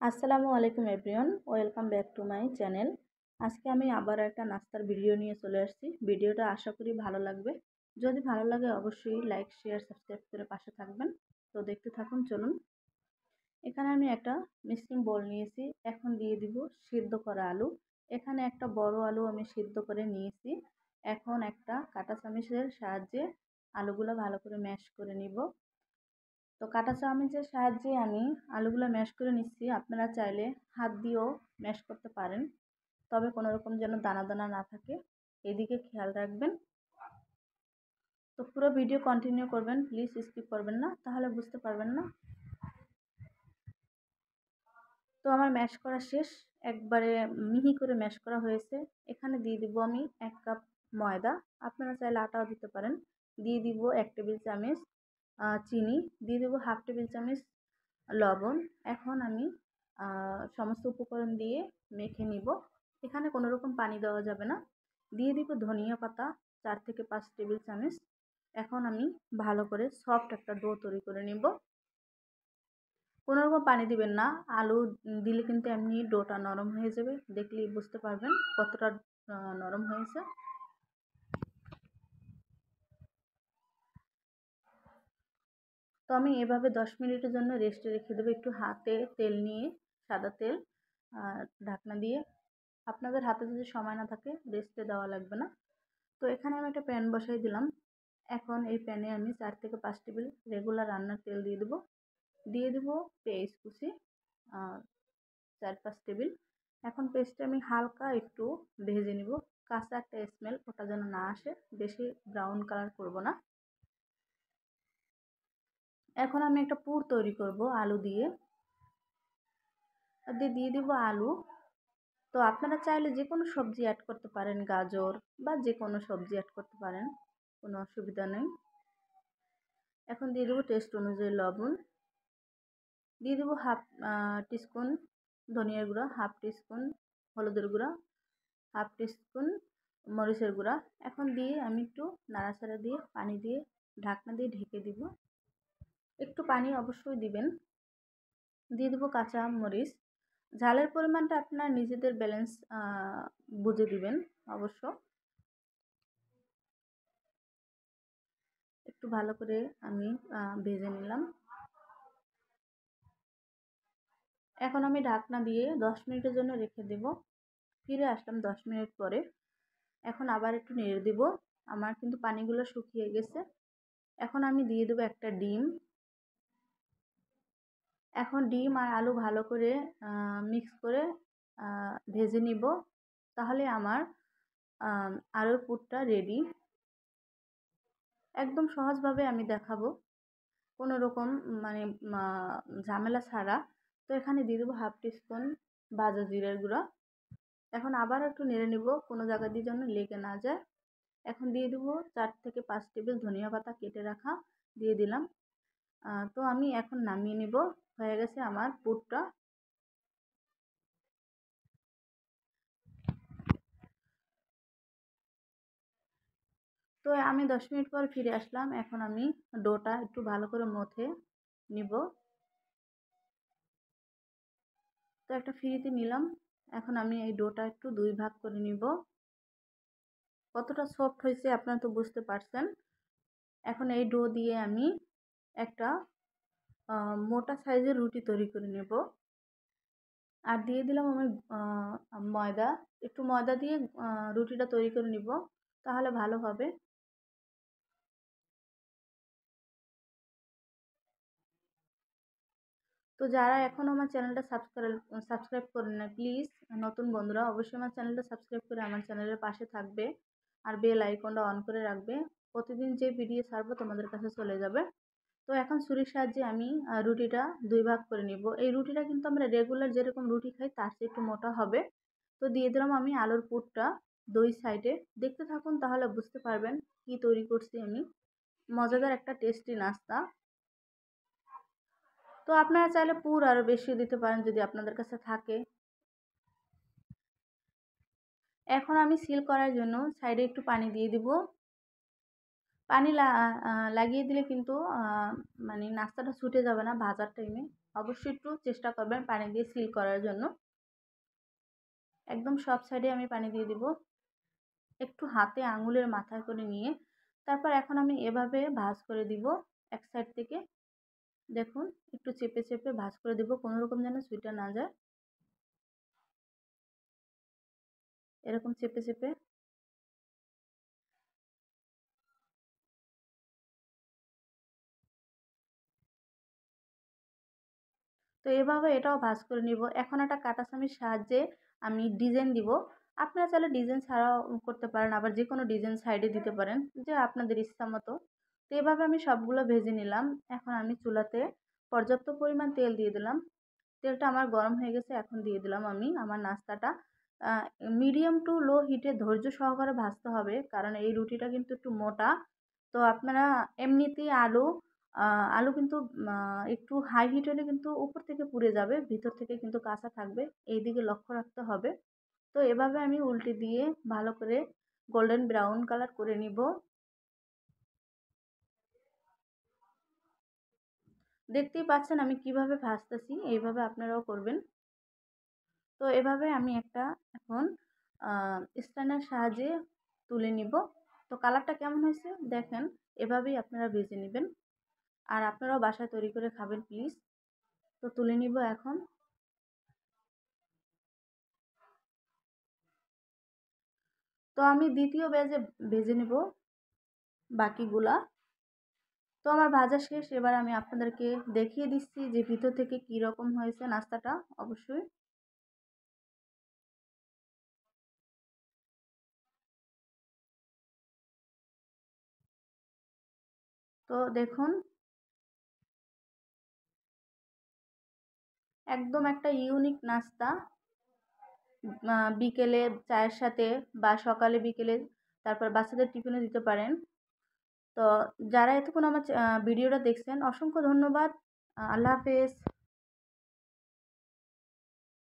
আসসালামু আলাইকুম everyone, welcome back to my channel. আজকে আমি আবার একটা নাস্তার ভিডিও নিয়ে চলে আসছি। ভিডিওটা আশা করি ভালো লাগবে। যদি ভালো লাগে অবশ্যই লাইক, শেয়ার, সাবস্ক্রাইব করে পাশে থাকবেন। তো দেখতে থাকুন, চলুন। এখানে আমি একটা মিক্সিং বোল নিয়েছি। এখন দিয়ে দিব সিদ্ধ করা আলু। এখানে একটা বড় আলু আমি সিদ্ধ করে নিয়েছি। এখন একটা কাঁটা চামচের সাহায্যে আলুগুলো ভালো করে ম্যাশ করে নিব। তো কাঁটা চামচের সাহায্যে আমি আলুগুলো ম্যাশ করে নিচ্ছি। আপনারা চাইলে হাত দিয়েও ম্যাশ করতে পারেন, তবে কোনো রকম যেন দানা দানা না থাকে, এদিকে খেয়াল রাখবেন। তো পুরো ভিডিও কন্টিনিউ করবেন, প্লিজ স্কিপ করবেন না, তাহলে বুঝতে পারবেন না। তো আমার ম্যাশ করা শেষ, একবারে মিহি করে ম্যাশ করা হয়েছে। এখানে দিয়ে দিব আমি 1 কাপ ময়দা, আপনারা চাইলে আটাও দিতে পারেন। দিয়ে দিব 1 টেবিল চামচ চিনি, দিয়ে দেবো 1/2 টেবিল চামচ লবণ। এখন আমি সমস্ত উপকরণ দিয়ে মেখে নিব। এখানে কোনো রকম পানি দেওয়া যাবে না। দিয়ে দিব ধনিয়া পাতা 4 থেকে 5 টেবিল চামচ। এখন আমি ভালো করে সফট একটা ডো তৈরি করে নিব। কোনো রকম পানি দিবেন না, আলু দিলে কিন্তু এমনি ডোটা নরম হয়ে যাবে, দেখলেই বুঝতে পারবেন কতটা নরম হয়েছে। তো আমি এভাবে 10 মিনিটের জন্য রেস্টে রেখে দেবো। একটু হাতে তেল নিয়ে, সাদা তেল, ঢাকনা দিয়ে। আপনাদের হাতে যদি সময় না থাকে রেস্টে দেওয়া লাগবে না। তো এখানে আমি একটা প্যান বসাই দিলাম। এখন এই প্যানে আমি 4 থেকে 5 টেবিল রেগুলার রান্নার তেল দিয়ে দেবো। দিয়ে দেবো পেঁয়াজ কুচি 4-5 টেবিল। এখন পেস্টটা আমি হালকা একটু ভেজে নিব। কাঁচা একটা স্মেল ওটা যেন না আসে, বেশি ব্রাউন কালার করব না। এখন আমি একটা পুর তৈরি করব আলু দিয়ে। দিয়ে দিব আলু। তো আপনারা চাইলে যে কোনো সবজি অ্যাড করতে পারেন, গাজর বা যে কোনো সবজি অ্যাড করতে পারেন, কোনো অসুবিধা নেই। এখন দিয়ে দেবো টেস্ট অনুযায়ী লবণ। দিয়ে দেবো হাফ টিস্পুন ধনিয়ার গুঁড়া, হাফ টিস্পুন হলুদের গুঁড়া, হাফ টিস্পুন মরিচের গুঁড়া। এখন দিয়ে আমি একটু নাড়াচাড়া দিয়ে পানি দিয়ে ঢাকনা দিয়ে ঢেকে দিব। একটু পানি অবশ্যই দিবেন। দিয়ে দেবো কাঁচা মরিচ। ঝালের পরিমাণটা আপনার নিজেদের ব্যালেন্স বুঝে দিবেন অবশ্য। একটু ভালো করে আমি ভেজে নিলাম। এখন আমি ঢাকনা দিয়ে 10 মিনিটের জন্য রেখে দেব। ফিরে আসলাম 10 মিনিট পরে। এখন আবার একটু নেড়ে দেব। আমার কিন্তু পানিগুলো শুকিয়ে গেছে। এখন আমি দিয়ে দেবো একটা ডিম। এখন ডিম আর আলু ভালো করে মিক্স করে ভেজে নিব। তাহলে আমার আলুর পুরটা রেডি। একদম সহজভাবে আমি দেখাবো, কোনো রকম মানে ঝামেলা ছাড়া। তো এখানে দিয়ে দেবো হাফ টিস্পুন ভাজা জিরার গুঁড়া। এখন আবার একটু নেড়ে নিব, কোনো জায়গা দিয়ে যেন লেগে না যায়। এখন দিয়ে দেবো 4 থেকে 5 টেবিল ধনিয়া পাতা কেটে রাখা, দিয়ে দিলাম। তো আমি এখন নামিয়ে নিব। হয়ে গেছে আমার পুরটা। তো আমি 10 মিনিট পর ফিরে আসলাম। এখন আমি ডোটা একটু ভালো করে মথে নিব। তো একটা ফ্রিতে নিলাম। এখন আমি এই ডোটা একটু 2 ভাগ করে নিব। কতটা সফট হয়েছে আপনারা তো বুঝতে পারছেন। এখন এই ডো দিয়ে আমি একটা মোটা সাইজের রুটি তৈরি করে নেব। আর দিয়ে দিলাম আমি ময়দা। একটু ময়দা দিয়ে রুটিটা তৈরি করে নিব, তাহলে ভালো হবে। তো যারা এখনও আমার চ্যানেলটা সাবস্ক্রাইব করেন না, প্লিজ নতুন বন্ধুরা অবশ্যই আমার চ্যানেলটা সাবস্ক্রাইব করে আমার চ্যানেলের পাশে থাকবে আর বেল আইকনটা অন করে রাখবে। প্রতিদিন যে ভিডিও ছাড়বো তোমাদের কাছে চলে যাবে। তো এখন ছুরির সাহায্যে আমি রুটিটা 2 ভাগ করে নিব। এই রুটিটা কিন্তু আমরা রেগুলার যেরকম রুটি খাই তার চেয়ে একটু মোটা হবে। তো দিয়ে দিলাম আমি আলুর পুরটা 2 সাইডে। দেখতে থাকুন, তাহলে বুঝতে পারবেন কি তৈরি করছি আমি। মজাদার একটা টেস্টি নাস্তা। তো আপনারা চাইলে পুর আরও বেশি দিতে পারেন যদি আপনাদের কাছে থাকে। এখন আমি সিল করার জন্য সাইডে একটু পানি দিয়ে দিব। পানি লাগিয়ে দিলে কিন্তু মানে নাস্তাটা ছুটে যাবে না ভাজার টাইমে। অবশ্যই একটু চেষ্টা করবেন পানি দিয়ে সিল করার জন্য। একদম সব সাইডে আমি পানি দিয়ে দিব, একটু হাতে আঙুলের মাথায় করে নিয়ে তারপর এখন আমি এভাবে ভাঁজ করে দিব এক সাইড থেকে। দেখুন একটু চেপে চেপে ভাঁজ করে দিব, কোনো রকম যেন সুইটা না যায়, এরকম চেপে চেপে। তো এভাবে এটাও ভাঁজ করে নিব। এখন একটা কাঁটা চামির সাহায্যে আমি ডিজাইন দিব। আপনারা চাইলে ডিজাইন ছাড়াও করতে পারেন, আবার যে কোনো ডিজাইন সাইডে দিতে পারেন, যে আপনাদের ইচ্ছা মতো। তো এভাবে আমি সবগুলো ভেজে নিলাম। এখন আমি চুলাতে পর্যাপ্ত পরিমাণ তেল দিয়ে দিলাম। তেলটা আমার গরম হয়ে গেছে, এখন দিয়ে দিলাম আমি আমার নাস্তাটা। মিডিয়াম টু লো হিটে ধৈর্য সহকারে ভাজতে হবে, কারণ এই রুটিটা কিন্তু একটু মোটা। তো আপনারা এমনিতেই আলু কিন্তু একটু হাই হিট হলে কিন্তু উপর থেকে পুড়ে যাবে, ভিতর থেকে কিন্তু কাঁচা থাকবে, এই দিকে লক্ষ্য রাখতে হবে। তো এভাবে আমি উল্টে দিয়ে ভালো করে গোল্ডেন ব্রাউন কালার করে নিব। দেখতেই পাচ্ছেন আমি কিভাবে ভাজতেছি, এইভাবে আপনারাও করবেন। তো এভাবে আমি একটা এখন স্ট্যান্ডের সাহায্যে তুলে নিব। তো কালারটা কেমন হয়েছে দেখেন, এভাবেই আপনারা ভেজে নেবেন। আর আপনারাও বাসায় তৈরি করে খাবেন প্লিজ। তো তুলে নিব এখন। তো আমি দ্বিতীয় ব্যাচে ভেজে নেব বাকিগুলা। তো আমার ভাজা শেষ, এবার আমি আপনাদেরকে দেখিয়ে দিচ্ছি যে ভিতর থেকে কি রকম হয়েছে নাস্তাটা অবশ্যই। তো দেখুন একদম একটা ইউনিক নাস্তা। বিকেলে চায়ের সাথে বা সকালে বিকেলে তারপর বাচ্চাদের টিফিনে দিতে পারেন। তো যারা এতক্ষণ আমার ভিডিওটা দেখছেন অসংখ্য ধন্যবাদ। আল্লাহ হাফেজ।